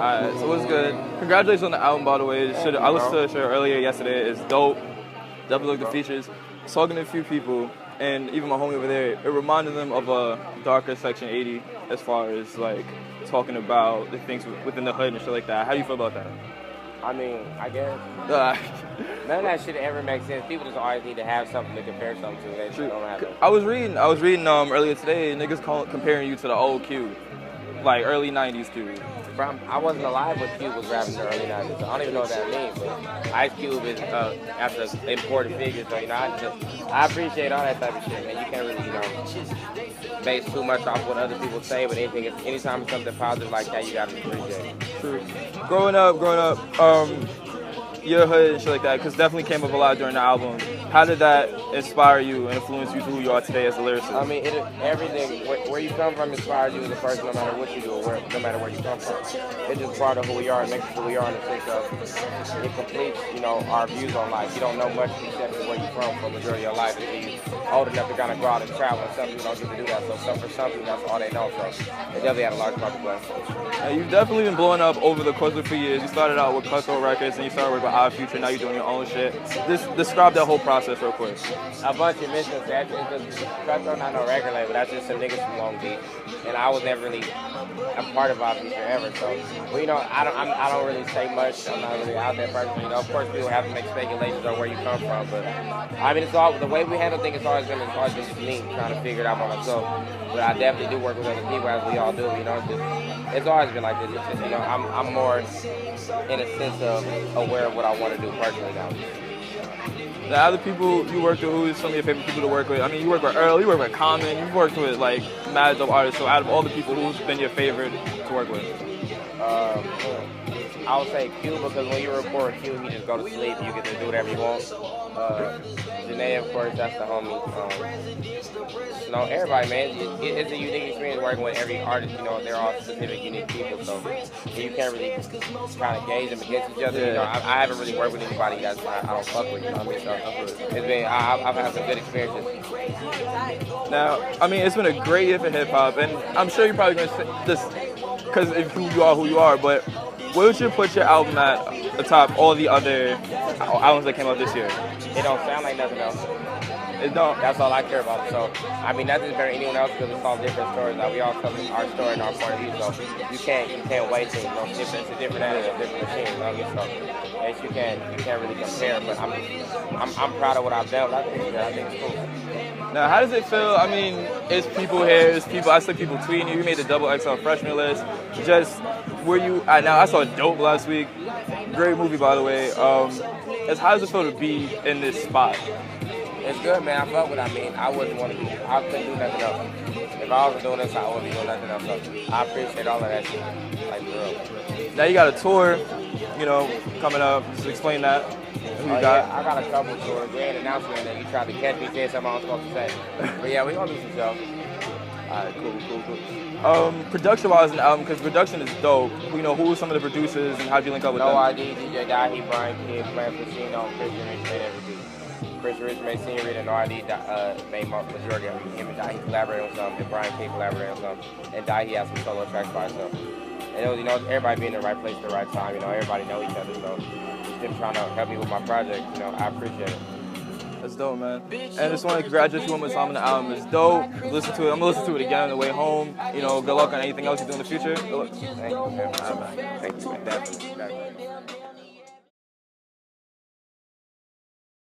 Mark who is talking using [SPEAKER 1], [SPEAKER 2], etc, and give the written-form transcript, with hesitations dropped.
[SPEAKER 1] Alright, so what's good? Congratulations on the album, by the way. I listened to the show earlier yesterday. It's dope. Definitely look the features. Talking to a few people, and even my homie over there, it reminded them of a darker Section 80 as far as like talking about the things within the hood and shit like that. How do you feel about that?
[SPEAKER 2] I mean, I guess none of that shit ever makes sense. People just always need to have something to compare something to. They just don't have it.
[SPEAKER 1] I was reading earlier today, niggas comparing you to the old Q, like early '90s Q.
[SPEAKER 2] I wasn't alive when Cube was rapping in the early 90s, so I don't even know what that means, but Ice Cube is after important figures, so, you know, I appreciate all that type of shit, man. You can't really, you know, base too much off what other people say, but anytime it's something positive like that, you gotta appreciate it.
[SPEAKER 1] True. Growing up, your hood and shit like that, because definitely came up a lot during the album. How did that inspire you and influence you to who you are today as a lyricist?
[SPEAKER 2] I mean, everything, where you come from inspires you as a person, no matter what you do or no matter where you come from. It's just part of who we are and makes who we are in the sense of it completes, you know, our views on life. You don't know much except where you're from for the majority of your life until you're old enough to kind of go out and travel, and some people don't get to do that. So for some people, that's all they know. So it definitely had a large part to play.
[SPEAKER 1] You've definitely been blowing up over the course of a few years. You started out with Cutthroat Records, and you started working with Odd Future. Now you're doing your own shit. Describe that whole process real quick.
[SPEAKER 2] A bunch of missions. Cutthroat not no record label. That's just some niggas from Long Beach, and I was never really a part of Odd Future ever. So, well, you know, I don't really say much. I'm not really out there personally. You know, of course, people have to make speculations on where you come from, but I mean, it's all the way we handle things. It's always been just me trying to figure it out by myself. But I definitely do work with other people, as we all do. You know, it's always been like this. It's just, you know, I'm more in a sense of aware of what I want to do personally now.
[SPEAKER 1] The other people you worked with, who's some of your favorite people to work with? I mean, you work with Earl, you work with Common, you've worked with like mad dope artists. So out of all the people, who's been your favorite to work with?
[SPEAKER 2] I would say Q, because when you record Q, you just go to sleep. You get to do whatever you want. Janae, of course, that's the homie. You know, everybody, man. It's a unique experience working with every artist. You know, they're all specific, unique people, so you can't really kind of gauge them against each other. Yeah. You know, I haven't really worked with anybody that I don't fuck with. You know what I mean? So it's been, I've had some good experiences.
[SPEAKER 1] Now, I mean, it's been a great year for hip hop, and I'm sure you're probably gonna say this because of who you are, but where would you put your album at atop all the other albums that came out this year?
[SPEAKER 2] It don't sound like nothing else.
[SPEAKER 1] It don't.
[SPEAKER 2] That's all I care about. So, I mean, nothing's better than anyone else because it's all different stories. Like, we all tell our story and our point of view. So you can't wait to, you know, it's a different animal, a different machine. You know what I mean? So yes, you can't really compare. But I'm proud of what I've done. I think it's cool.
[SPEAKER 1] Now, how does it feel? I mean, it's people here, it's people. I see people tweeting you. You made the XXL freshman list. Just were you? Now I saw Dope last week. Great movie, by the way. How does it feel to be in this spot?
[SPEAKER 2] It's good, man. I fuck with it. I mean, I wouldn't want to be. I couldn't do nothing else. If I was doing this, I wouldn't be doing nothing else. So I appreciate all of that shit. Like, for real.
[SPEAKER 1] Now you got a tour, you know, coming up. Just explain that. Who you got?
[SPEAKER 2] Yeah, I got a couple tours. We ain't announced anything. You tried to catch me saying something I was supposed to say. But yeah, we gonna do some shows.
[SPEAKER 1] Alright, cool. Production-wise in the album, because production is dope. You know, who are some of the producers and how'd you link up with them?
[SPEAKER 2] No ID, DJ Dahi, Brian Kidd, Plant Pacino, Christian Rich made everything. Christian Rich made Seniorita, and No ID made majority of it. Him and Dahi collaborated on something, and Brian Kidd collaborated on something. And Dahi had some solo tracks by himself. And it was, you know, everybody being in the right place at the right time. You know, everybody know each other, so just them trying to help me with my project. You know, I appreciate it.
[SPEAKER 1] That's dope, man. And I just want to congratulate you on the song on the album. It's dope. Listen to it. I'm gonna listen to it again on the way home. You know, good luck on anything else you do in the future. Good luck.
[SPEAKER 2] Thank you, man. Thank you, man. Definitely.